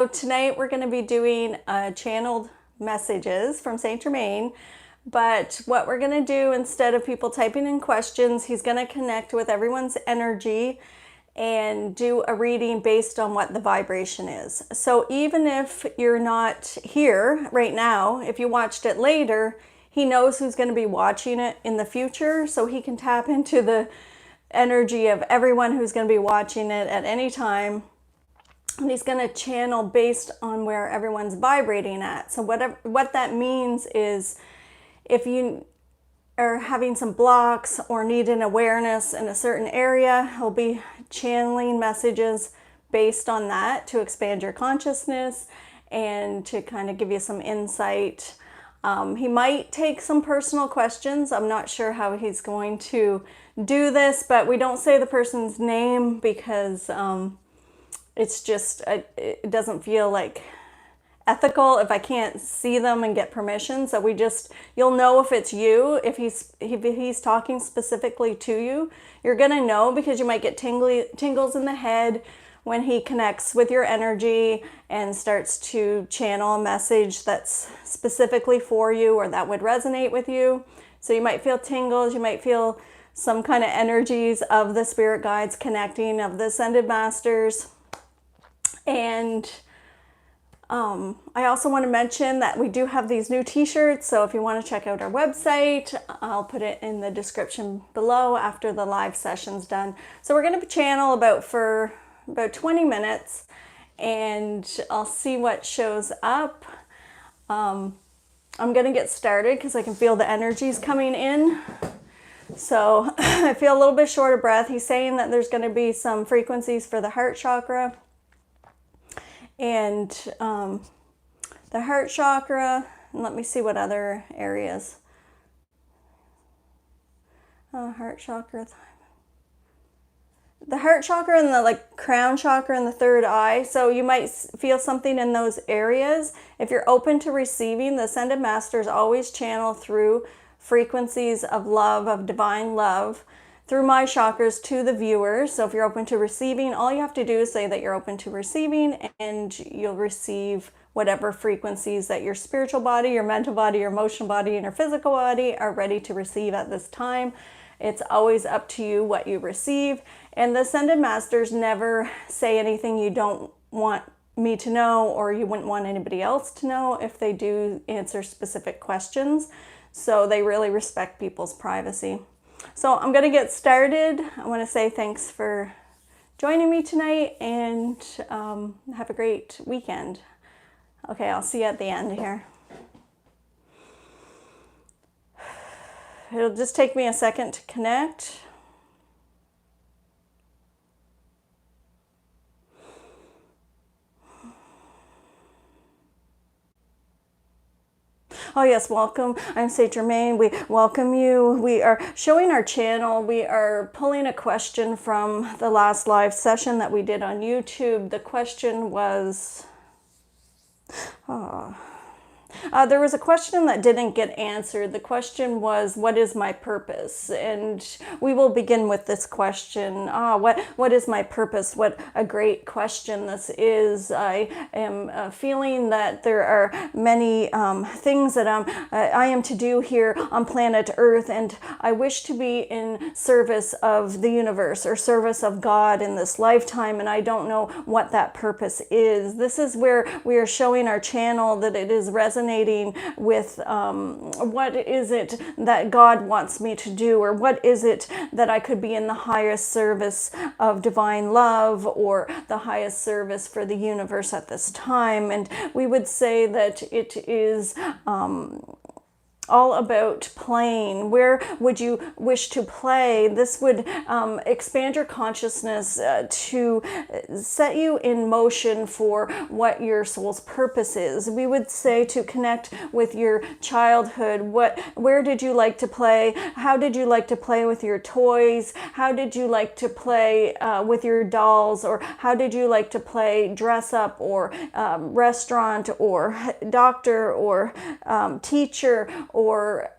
So tonight we're going to be doing channeled messages from Saint Germain, but what we're going to do, instead of people typing in questions, he's going to connect with everyone's energy and do a reading based on what the vibration is. So even if you're not here right now, if you watched it later, he knows who's going to be watching it in the future, so he can tap into the energy of everyone who's going to be watching it at any time. And he's going to channel based on where everyone's vibrating at. So what that means is, if you are having some blocks or need an awareness in a certain area, he'll be channeling messages based on that to expand your consciousness and to kind of give you some insight. He might take some personal questions. I'm not sure how he's going to do this, but we don't say the person's name because it's just, it doesn't feel like ethical if I can't see them and get permission. So you'll know if it's you, if he's talking specifically to you. You're gonna know because you might get tingles in the head when he connects with your energy and starts to channel a message that's specifically for you or that would resonate with you. So you might feel tingles, you might feel some kind of energies of the spirit guides connecting, of the ascended masters. And I also want to mention that we do have these new t-shirts, so if you want to check out our website, I'll put it in the description below after the live session's done. So we're going to channel for about 20 minutes, and I'll see what shows up. I'm going to get started because I can feel the energies coming in. So I feel a little bit short of breath. He's saying that there's going to be some frequencies for the heart chakra. And the heart chakra, and let me see what other areas. Heart chakra. The heart chakra and the crown chakra and the third eye. So you might feel something in those areas. If you're open to receiving, the ascended masters always channel through frequencies of love, of divine love, through my chakras to the viewers. So if you're open to receiving, all you have to do is say that you're open to receiving, and you'll receive whatever frequencies that your spiritual body, your mental body, your emotional body, and your physical body are ready to receive at this time. It's always up to you what you receive. And the ascended masters never say anything you don't want me to know, or you wouldn't want anybody else to know if they do answer specific questions. So they really respect people's privacy. So I'm going to get started. I want to say thanks for joining me tonight, and have a great weekend. Okay, I'll see you at the end here. It'll just take me a second to connect. Oh yes, welcome. I'm Saint Germain. We welcome you. We are showing our channel. We are pulling a question from the last live session that we did on YouTube. The question was, there was a question that didn't get answered. The question was, what is my purpose? And we will begin with this question. What is my purpose? What a great question this is. I am feeling that there are many things that I am to do here on planet Earth, and I wish to be in service of the universe or service of God in this lifetime, and I don't know what that purpose is. This is where we are showing our channel that it is resonating with what is it that God wants me to do, or what is it that I could be in the highest service of divine love, or the highest service for the universe at this time. And we would say that it is all about playing. Where would you wish to play? This would expand your consciousness to set you in motion for what your soul's purpose is. We would say to connect with your childhood. Where did you like to play? How did you like to play with your toys? How did you like to play with your dolls? Or how did you like to play dress up, or restaurant, or doctor, or teacher, or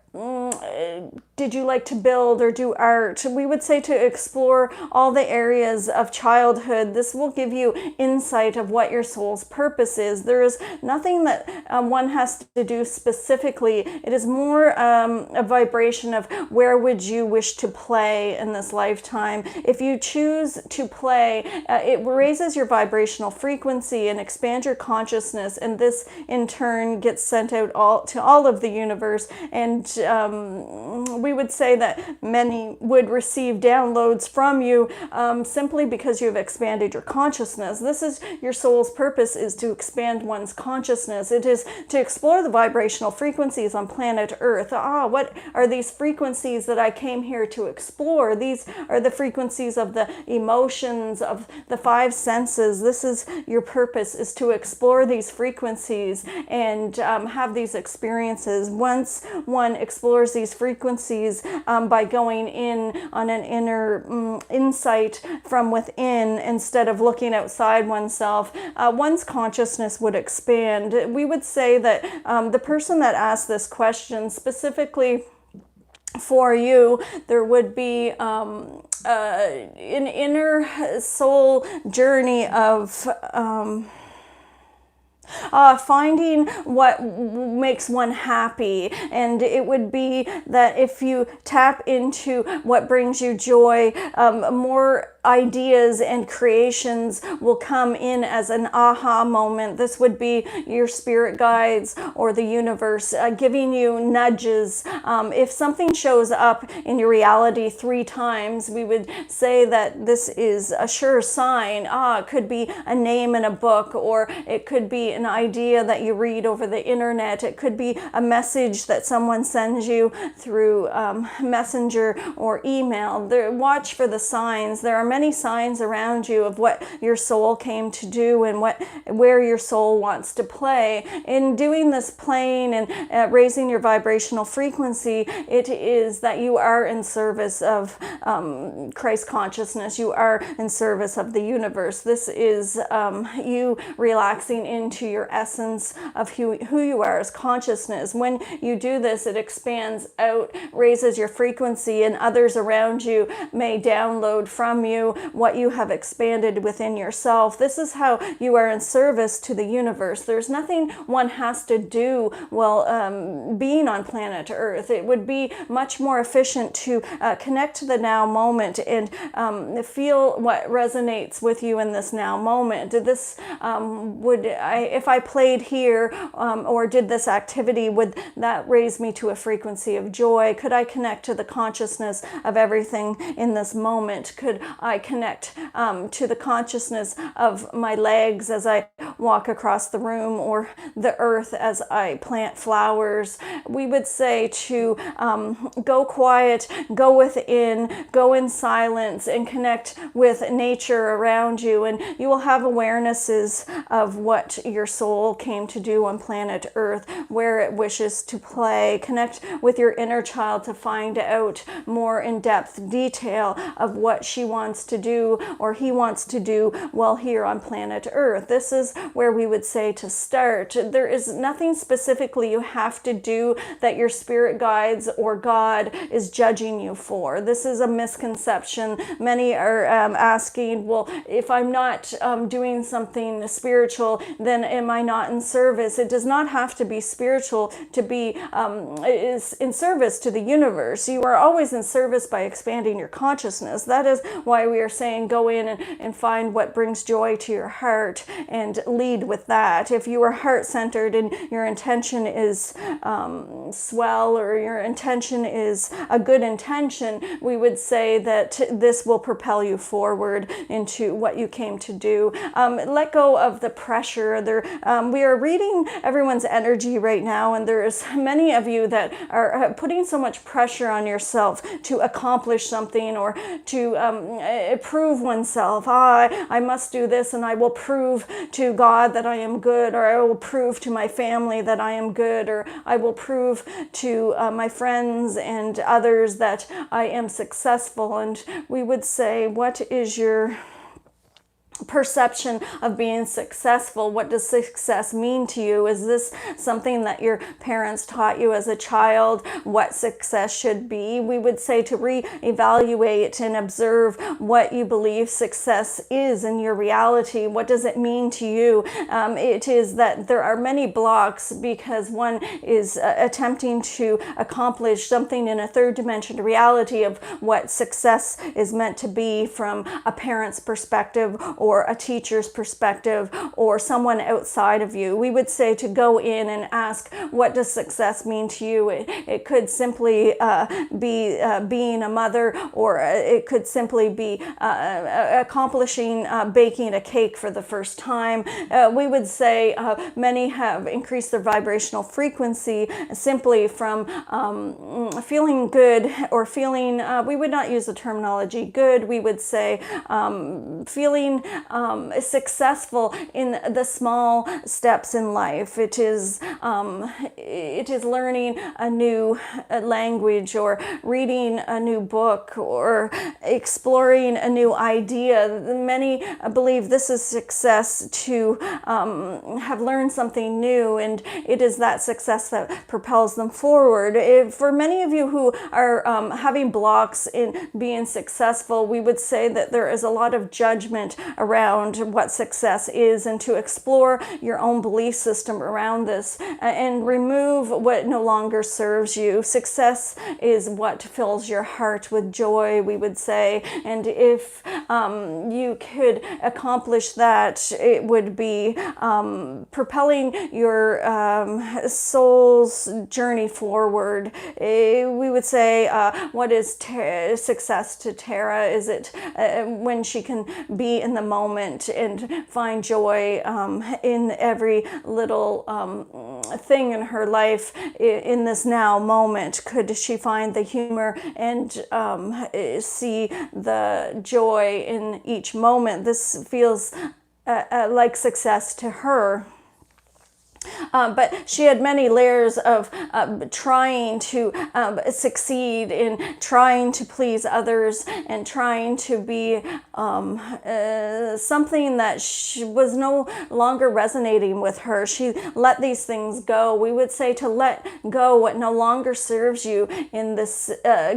did you like to build or do art? We would say to explore all the areas of childhood. This will give you insight of what your soul's purpose is. There is nothing that one has to do specifically. It is more a vibration of where would you wish to play in this lifetime. If you choose to play, it raises your vibrational frequency and expands your consciousness, and this in turn gets sent out to all of the universe. And we would say that many would receive downloads from you simply because you have expanded your consciousness. This is your soul's purpose, is to expand one's consciousness. It is to explore the vibrational frequencies on planet Earth. What are these frequencies that I came here to explore? These are the frequencies of the emotions, of the five senses. This is your purpose, is to explore these frequencies and have these experiences. Once one explores these frequencies by going in on an inner insight from within instead of looking outside oneself, one's consciousness would expand. We would say that the person that asked this question specifically for you, there would be an inner soul journey of finding what makes one happy. And it would be that if you tap into what brings you joy, more ideas and creations will come in as an aha moment. This would be your spirit guides or the universe giving you nudges. If something shows up in your reality 3 times, we would say that this is a sure sign. It could be a name in a book, or it could be an idea that you read over the internet. It could be a message that someone sends you through messenger or email. Watch for the signs. There are many signs around you of what your soul came to do and where your soul wants to play. In doing this playing and raising your vibrational frequency, it is that you are in service of Christ consciousness. You are in service of the universe. This is you relaxing into your essence of who you are as consciousness. When you do this, it expands out, raises your frequency, and others around you may download from you what you have expanded within yourself. This is how you are in service to the universe. There's nothing one has to do while being on planet Earth. It would be much more efficient to connect to the now moment and feel what resonates with you in this now moment. This if I played here or did this activity, would that raise me to a frequency of joy? Could I connect to the consciousness of everything in this moment? Could I connect to the consciousness of my legs as I walk across the room, or the earth as I plant flowers? We would say to go quiet, go within, go in silence, and connect with nature around you, and you will have awarenesses of what your soul came to do on planet Earth, where it wishes to play. Connect with your inner child to find out more in-depth detail of what she wants to do or he wants to do while here on planet Earth. This is where we would say to start. There is nothing specifically you have to do that your spirit guides or God is judging you for. This is a misconception. Many are asking, well, if I'm not doing something spiritual, then am I not in service? It does not have to be spiritual to be is in service to the universe. You are always in service by expanding your consciousness. That is why we are saying go in and find what brings joy to your heart and lead with that. If you are heart-centered and your intention is swell, or your intention is a good intention, we would say that this will propel you forward into what you came to do. Let go of the pressure. We are reading everyone's energy right now, and there's many of you that are putting so much pressure on yourself to accomplish something or to prove oneself. I must do this, and I will prove to God that I am good, or I will prove to my family that I am good, or I will prove to my friends and others that I am successful. And we would say, what is your perception of being successful. What does success mean to you? Is this something that your parents taught you as a child, what success should be? We would say to reevaluate and observe what you believe success is in your reality. What does it mean to you? It is that there are many blocks because one is attempting to accomplish something in a third dimension reality of what success is meant to be from a parent's perspective or a teacher's perspective or someone outside of you. We would say to go in and ask, what does success mean to you? It could simply be being a mother, or it could simply be accomplishing baking a cake for the first time. We would say many have increased their vibrational frequency simply from feeling good or feeling, we would not use the terminology good, we would say feeling successful in the small steps in life. It is learning a new language, or reading a new book, or exploring a new idea. Many believe this is success, to have learned something new, and it is that success that propels them forward. For many of you who are having blocks in being successful, we would say that there is a lot of judgment around what success is, and to explore your own belief system around this and remove what no longer serves you. Success is what fills your heart with joy, we would say, and if you could accomplish that, it would be propelling your soul's journey forward. We would say, what is success to Tara? Is it when she can be in the moment and find joy in every little thing in her life in this now moment? Could she find the humor and see the joy in each moment? This feels like success to her. But she had many layers of trying to succeed in trying to please others and trying to be something that was no longer resonating with her. She let these things go. We would say to let go what no longer serves you in this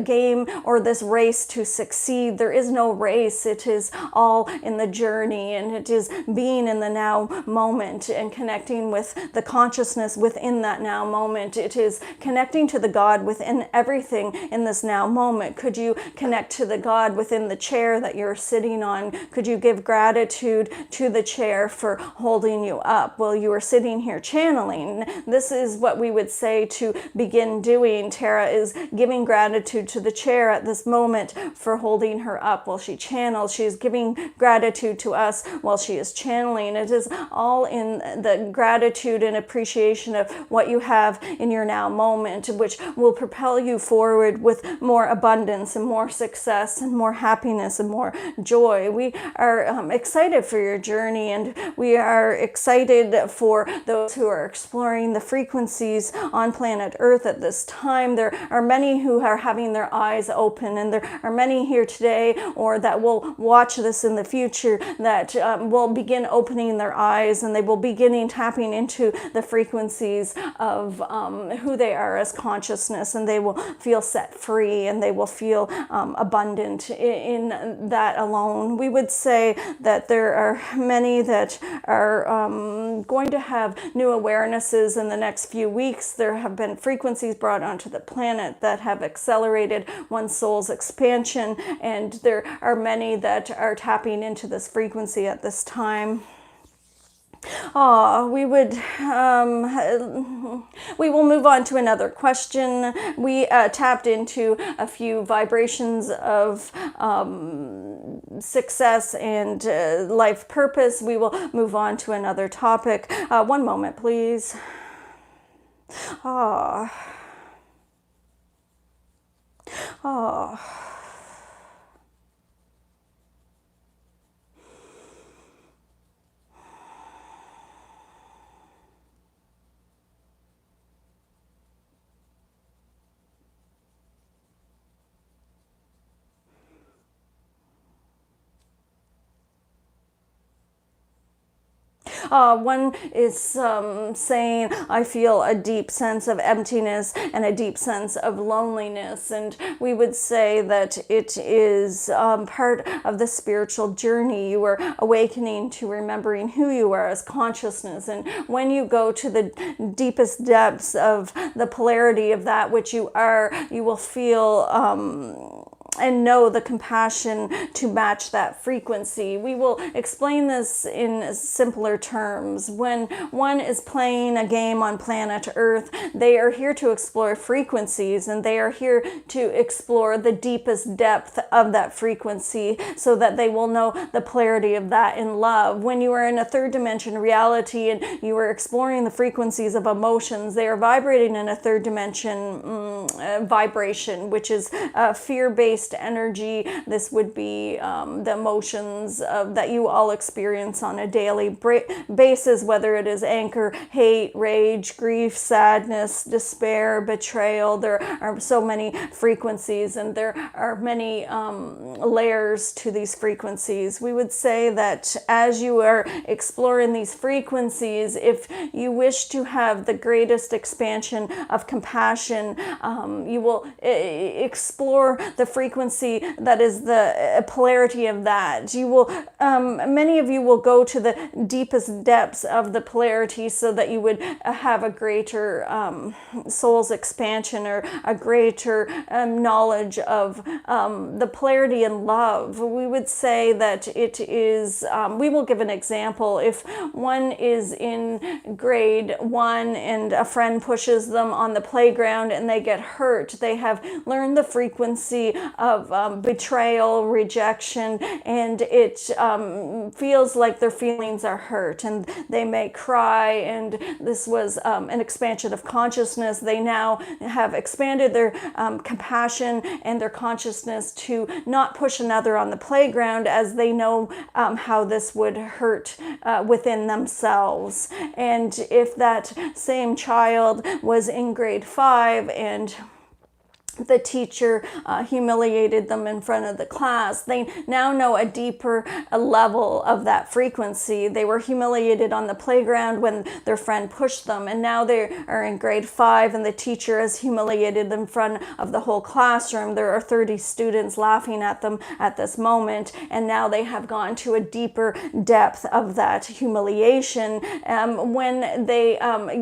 game or this race to succeed. There is no race. It is all in the journey, and it is being in the now moment and connecting with the consciousness within that now moment. It is connecting to the God within everything in this now moment. Could you connect to the God within the chair that you're sitting on? Could you give gratitude to the chair for holding you up while you are sitting here channeling? This is what we would say to begin doing. Tara is giving gratitude to the chair at this moment for holding her up while she channels. She is giving gratitude to us while she is channeling. It is all in the gratitude and appreciation of what you have in your now moment, which will propel you forward with more abundance and more success and more happiness and more joy. We are excited for your journey, and we are excited for those who are exploring the frequencies on planet Earth at this time. There are many who are having their eyes open, and there are many here today or that will watch this in the future that will begin opening their eyes, and they will begin tapping into the frequencies of who they are as consciousness, and they will feel set free, and they will feel abundant in that alone. We would say that there are many that are going to have new awarenesses in the next few weeks. There have been frequencies brought onto the planet that have accelerated one's soul's expansion, and there are many that are tapping into this frequency at this time. We will move on to another question. We tapped into a few vibrations of success and life purpose. We will move on to another topic. One moment, please. One is saying, I feel a deep sense of emptiness and a deep sense of loneliness. And we would say that it is part of the spiritual journey. You are awakening to remembering who you are as consciousness. And when you go to the deepest depths of the polarity of that which you are, you will feel and know the compassion to match that frequency. We will explain this in simpler terms. When one is playing a game on planet Earth, they are here to explore frequencies, and they are here to explore the deepest depth of that frequency so that they will know the polarity of that in love. When you are in a third dimension reality and you are exploring the frequencies of emotions, they are vibrating in a third dimension vibration, which is fear-based energy. This would be the emotions that you all experience on a daily basis, whether it is anger, hate, rage, grief, sadness, despair, betrayal. There are so many frequencies, and there are many layers to these frequencies. We would say that as you are exploring these frequencies, if you wish to have the greatest expansion of compassion, you will explore the frequency that is the polarity of that. You will, many of you will go to the deepest depths of the polarity so that you would have a greater soul's expansion, or a greater knowledge of the polarity in love. We would say that it is, we will give an example. If one is in grade 1 and a friend pushes them on the playground and they get hurt, they have learned the frequency of betrayal, rejection, and it feels like their feelings are hurt, and they may cry, and this was an expansion of consciousness. They now have expanded their compassion and their consciousness to not push another on the playground, as they know how this would hurt within themselves. And if that same child was in grade 5 and the teacher humiliated them in front of the class, they now know a deeper level of that frequency. They were humiliated on the playground when their friend pushed them, and now they are in grade 5 and the teacher has humiliated them in front of the whole classroom. There are 30 students laughing at them at this moment, and now they have gone to a deeper depth of that humiliation. When they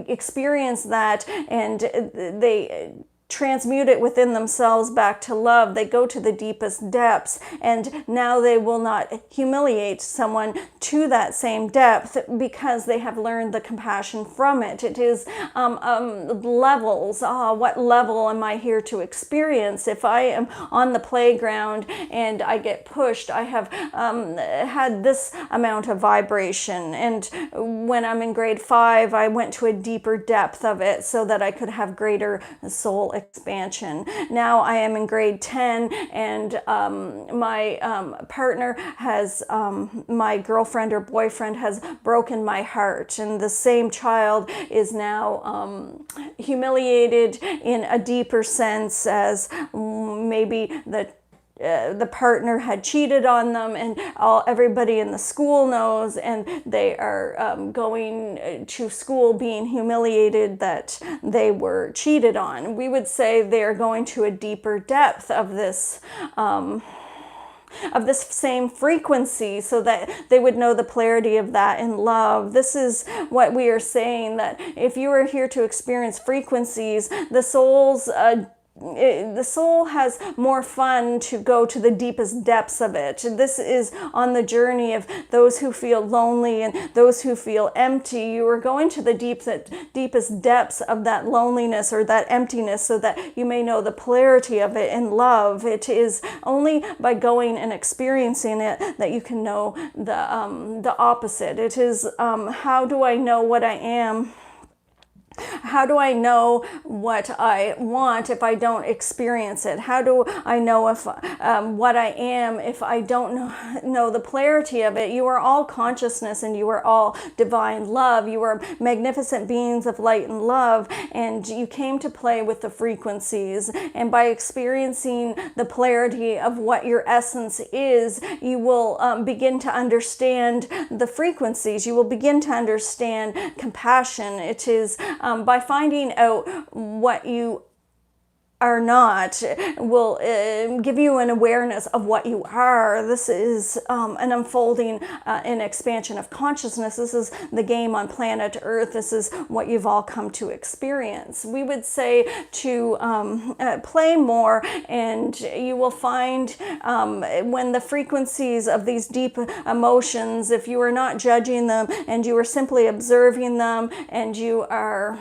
experience that and they transmute it within themselves back to love, they go to the deepest depths, and now they will not humiliate someone to that same depth because they have learned the compassion from it. It is levels. What level am I here to experience? If I am on the playground and I get pushed, I have had this amount of vibration, and when I'm in grade 5, I went to a deeper depth of it so that I could have greater soul expansion. Now I am in grade 10, and my partner has, my girlfriend or boyfriend has broken my heart, and the same child is now humiliated in a deeper sense, as maybe the partner had cheated on them, and everybody in the school knows, and they are going to school being humiliated that they were cheated on. We would say they are going to a deeper depth of this same frequency so that they would know the polarity of that in love. This is what we are saying, that if you are here to experience frequencies, the soul has more fun to go to the deepest depths of it. This is on the journey of those who feel lonely and those who feel empty. You are going to the deepest depths of that loneliness or that emptiness so that you may know the polarity of it in love. It is only by going and experiencing it that you can know the opposite. It is how do I know what I am? How do I know what I want if I don't experience it? How do I know if what I am if I don't know the polarity of it? You are all consciousness, and you are all divine love. You are magnificent beings of light and love, and you came to play with the frequencies. And by experiencing the polarity of what your essence is, you will begin to understand the frequencies. You will begin to understand compassion. It is by finding out what you are not will give you an awareness of what you are. This is an unfolding and expansion of consciousness. This is the game on planet Earth. This is what you've all come to experience. We would say to play more, and you will find when the frequencies of these deep emotions, if you are not judging them and you are simply observing them, and you are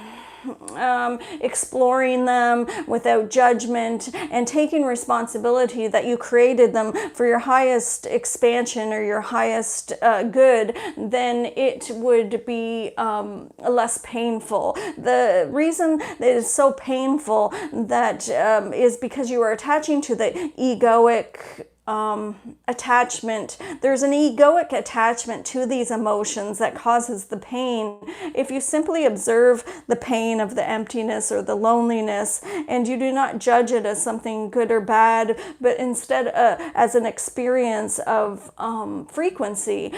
exploring them without judgment and taking responsibility that you created them for your highest expansion or your highest good, then it would be less painful. The reason that it's so painful that is because you are attaching to the egoic attachment. There's an egoic attachment to these emotions that causes the pain. If you simply observe the pain of the emptiness or the loneliness, and you do not judge it as something good or bad, but instead as an experience of frequency,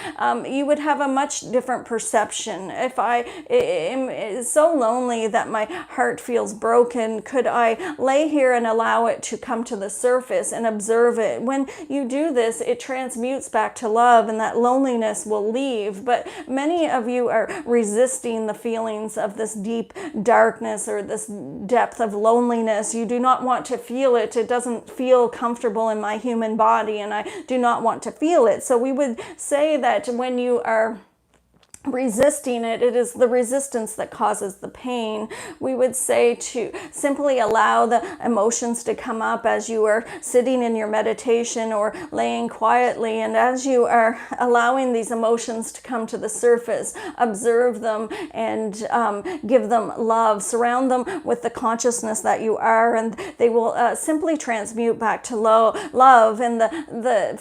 you would have a much different perception. If I am so lonely that my heart feels broken, could I lay here and allow it to come to the surface and observe it? When you do this, it transmutes back to love, and that loneliness will leave. But many of you are resisting the feelings of this deep darkness or this depth of loneliness. You do not want to feel it. It doesn't feel comfortable in my human body, and I do not want to feel it. So we would say that when you are resisting it, it is the resistance that causes the pain. We would say to simply allow the emotions to come up as you are sitting in your meditation or laying quietly, and as you are allowing these emotions to come to the surface, observe them and give them love. Surround them with the consciousness that you are, and they will simply transmute back to love, and the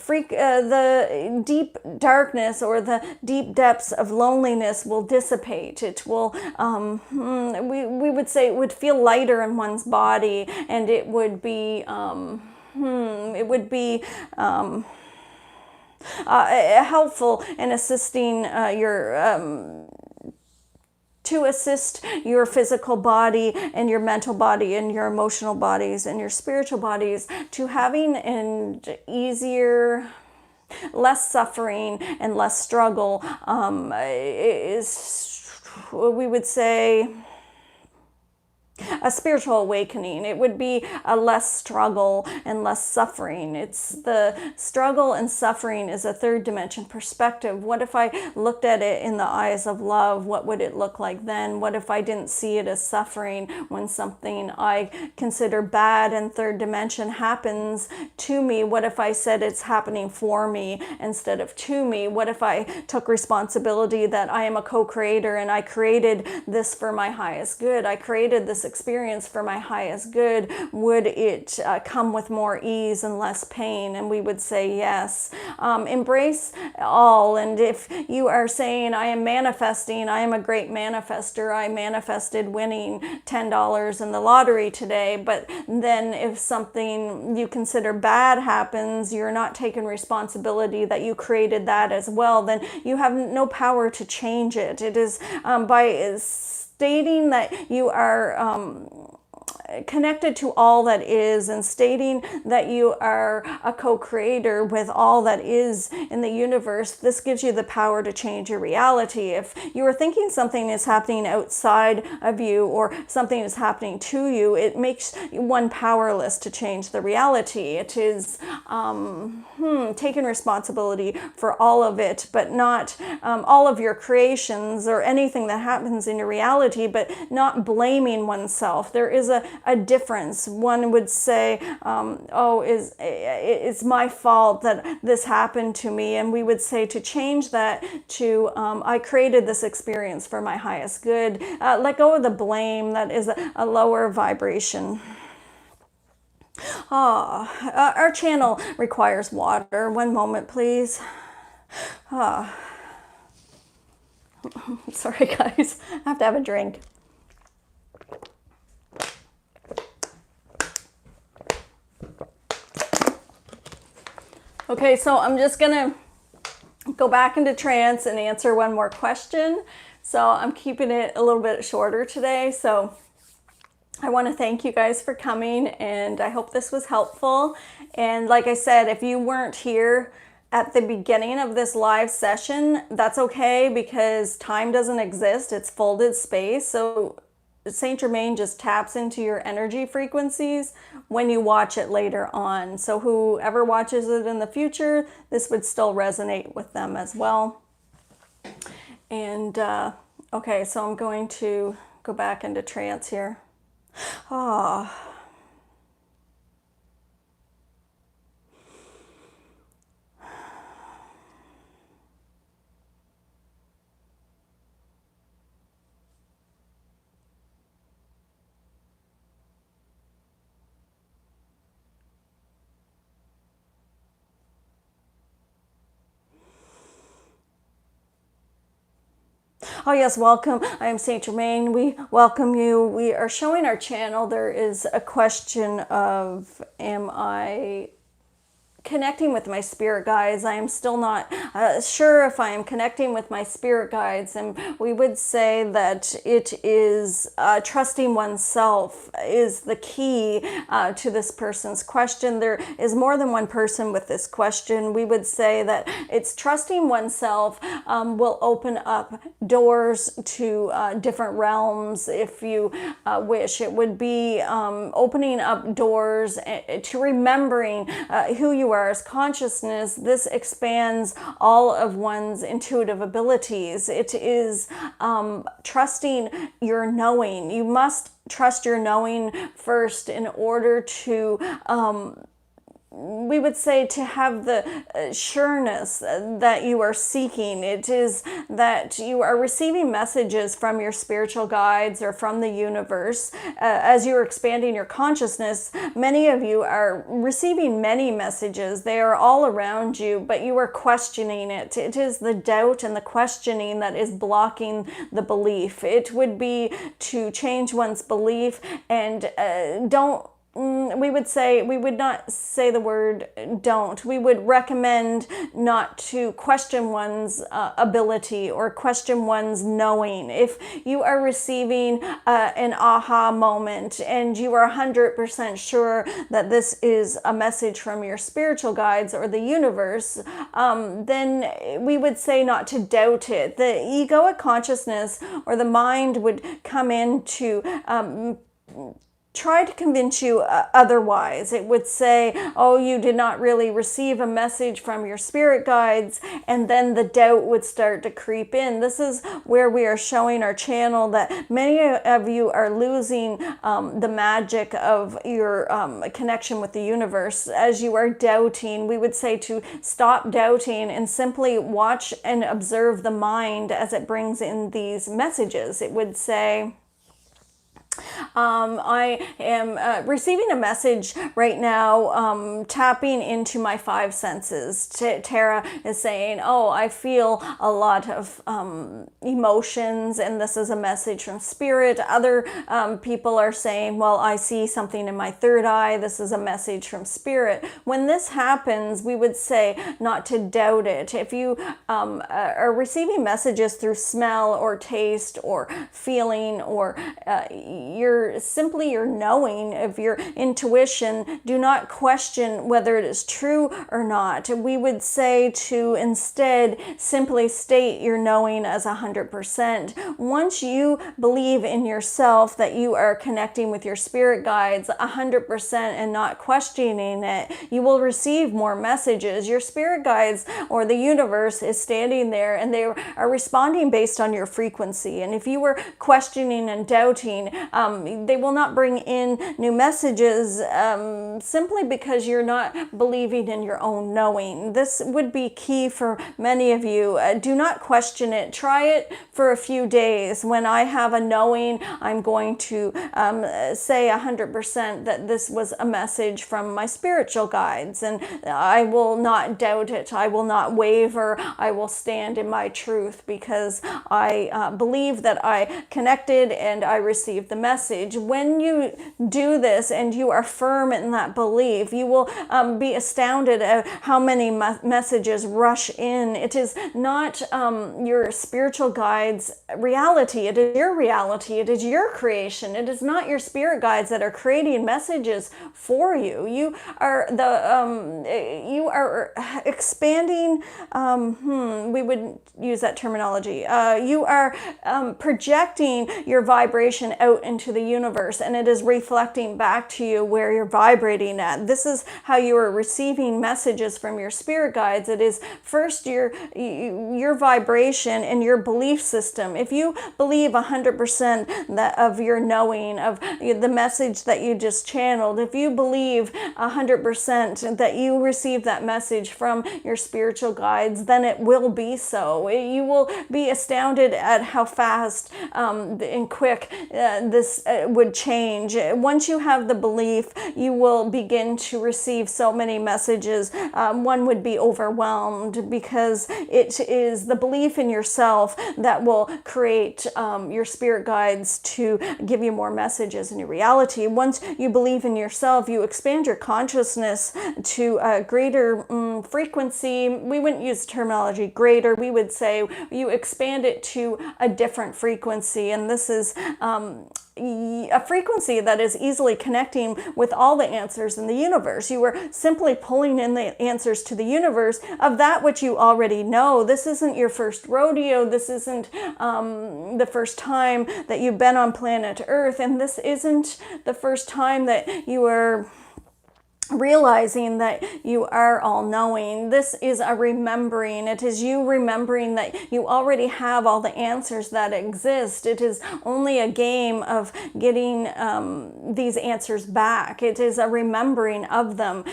deep darkness or the deep depths of loneliness will dissipate. It will, we would say it would feel lighter in one's body, and it would be, helpful in assisting to assist your physical body and your mental body and your emotional bodies and your spiritual bodies to having an easier, less suffering and less struggle, we would say, a spiritual awakening. It would be a less struggle and less suffering. It's the struggle and suffering is a third dimension perspective. What if I looked at it in the eyes of love? What would it look like then? What if I didn't see it as suffering when something I consider bad in third dimension happens to me? What if I said it's happening for me instead of to me? What if I took responsibility that I am a co-creator and I created this for my highest good? I created this experience for my highest good. Would it come with more ease and less pain? And we would say yes. Embrace all. And if you are saying, I am manifesting, I am a great manifester, I manifested winning $10 in the lottery today, but then if something you consider bad happens, you're not taking responsibility that you created that as well, then you have no power to change it. It is by stating that you are connected to all that is, and stating that you are a co-creator with all that is in the universe, this gives you the power to change your reality. If you are thinking something is happening outside of you or something is happening to you, it makes one powerless to change the reality. It is taking responsibility for all of it, but not all of your creations or anything that happens in your reality, but not blaming oneself. There is a a difference. One would say, oh, it's my fault that this happened to me. And we would say to change that to, I created this experience for my highest good. Let go of the blame. That is a lower vibration. Our channel requires water. One moment, please. Sorry, guys. I have to have a drink. Okay, so I'm just gonna go back into trance and answer one more question. So I'm keeping it a little bit shorter today. So I want to thank you guys for coming, and I hope this was helpful. And like I said, if you weren't here at the beginning of this live session, that's okay, because time doesn't exist. It's folded space. So Saint Germain just taps into your energy frequencies when you watch it later on. So whoever watches it in the future, this would still resonate with them as well. And okay, so I'm going to go back into trance here. Oh yes, welcome. I am Saint Germain. We welcome you. We are showing our channel. There is a question of, am I connecting with my spirit guides? I am still not sure if I am connecting with my spirit guides, and we would say that it is trusting oneself is the key to this person's question. There is more than one person with this question. We would say that it's trusting oneself will open up doors to different realms if you wish. It would be opening up doors to remembering who you are as consciousness. This expands all of one's intuitive abilities. It is trusting your knowing. You must trust your knowing first in order to we would say to have the sureness that you are seeking. It is that you are receiving messages from your spiritual guides or from the universe. As you're expanding your consciousness, many of you are receiving many messages. They are all around you, but you are questioning it. It is the doubt and the questioning that is blocking the belief. It would be to change one's belief and we would not say the word don't. We would recommend not to question one's ability or question one's knowing. If you are receiving an aha moment and you are 100% sure that this is a message from your spiritual guides or the universe, then we would say not to doubt it. The egoic consciousness or the mind would come in to try to convince you otherwise. It would say, oh, you did not really receive a message from your spirit guides, and then the doubt would start to creep in. This is where we are showing our channel that many of you are losing the magic of your connection with the universe. As you are doubting, we would say to stop doubting and simply watch and observe the mind as it brings in these messages. It would say, I am receiving a message right now, tapping into my five senses. Tara is saying, oh, I feel a lot of emotions, and this is a message from spirit. Other people are saying, well, I see something in my third eye. This is a message from spirit. When this happens, we would say not to doubt it. If you are receiving messages through smell or taste or feeling or your knowing of your intuition, do not question whether it is true or not. We would say to instead simply state your knowing as 100%. Once you believe in yourself that you are connecting with your spirit guides 100% and not questioning it, you will receive more messages. Your spirit guides or the universe is standing there and they are responding based on your frequency. And if you were questioning and doubting, They will not bring in new messages simply because you're not believing in your own knowing. This would be key for many of you. Do not question it. Try it for a few days. When I have a knowing, I'm going to say 100% that this was a message from my spiritual guides, and I will not doubt it. I will not waver. I will stand in my truth because I believe that I connected and I received the message. When you do this and you are firm in that belief, you will be astounded at how many messages rush in. It is not your spiritual guides' reality. It is your reality. It is your creation. It is not your spirit guides that are creating messages for you. You are you are expanding. We would use that terminology. You are projecting your vibration out into the universe, and it is reflecting back to you where you're vibrating at. This is how you are receiving messages from your spirit guides. It is first your vibration and your belief system. If you believe 100% that of your knowing of the message that you just channeled, if you believe 100% that you received that message from your spiritual guides, then it will be so. You will be astounded at how fast and quick this would change. Once you have the belief, you will begin to receive so many messages. One would be overwhelmed because it is the belief in yourself that will create your spirit guides to give you more messages in your reality. Once you believe in yourself, you expand your consciousness to a greater frequency. We wouldn't use the terminology greater. We would say you expand it to a different frequency, and this is a frequency that is easily connecting with all the answers in the universe. You are simply pulling in the answers to the universe of that which you already know. This isn't your first rodeo. This isn't the first time that you've been on planet Earth, and this isn't the first time that you are realizing that you are all-knowing. This is a remembering. It is you remembering that you already have all the answers that exist. It is only a game of getting these answers back. It is a remembering of them.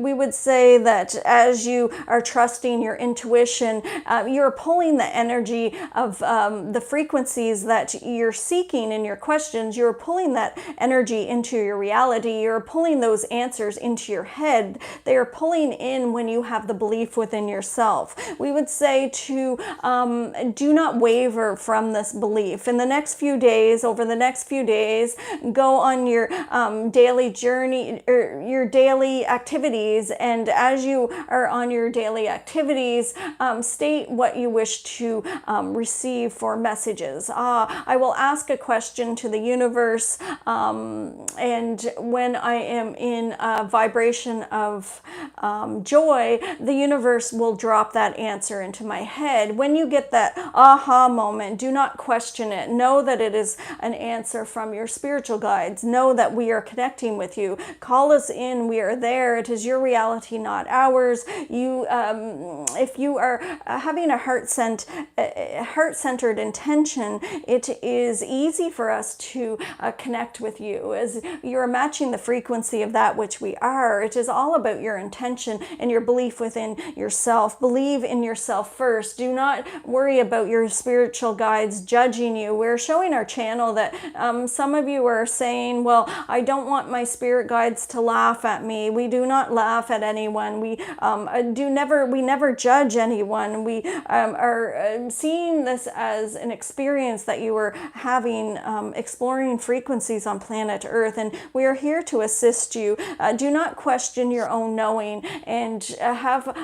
We would say that as you are trusting your intuition, you're pulling the energy of the frequencies that you're seeking in your questions. You're pulling that energy into your reality. You're pulling those answers into your head. They are pulling in when you have the belief within yourself. We would say to do not waver from this belief. In the next few days, over the next few days, go on your daily journey or your daily activities, and as you are on your daily activities, state what you wish to receive for messages. I will ask a question to the universe, and when I am in vibration of joy, the universe will drop that answer into my head. When you get that aha moment, do not question it. Know that it is an answer from your spiritual guides. Know that we are connecting with you. Call us in. We are there. It is your reality, not ours. You, if you are having a heart-centered intention, it is easy for us to connect with you as you're matching the frequency of that which we are. It is all about your intention and your belief within yourself. Believe in yourself first. Do not worry about your spiritual guides judging you. We're showing our channel that some of you are saying, well, I don't want my spirit guides to laugh at me. We do not laugh at anyone. We never judge anyone. We are seeing this as an experience that you are having, exploring frequencies on planet Earth, and we are here to assist you. Do not question your own knowing, and have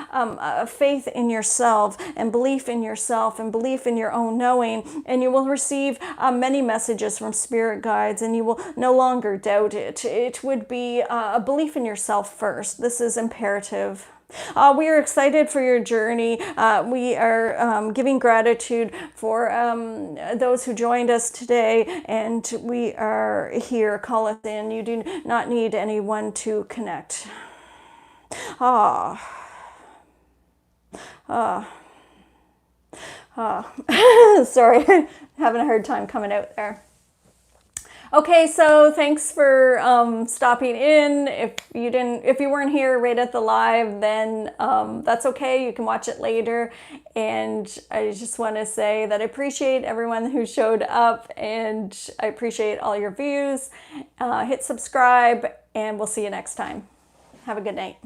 faith in yourself and belief in yourself and belief in your own knowing, and you will receive many messages from spirit guides, and you will no longer doubt it. It would be a belief in yourself first. This is imperative. We are excited for your journey. We are giving gratitude for those who joined us today, and we are here. Call us in. You do not need anyone to connect. Sorry, having a hard time coming out there. Okay, so thanks for stopping in. If you weren't here right at the live, then that's okay. You can watch it later. And I just want to say that I appreciate everyone who showed up, and I appreciate all your views. Hit subscribe, and we'll see you next time. Have a good night.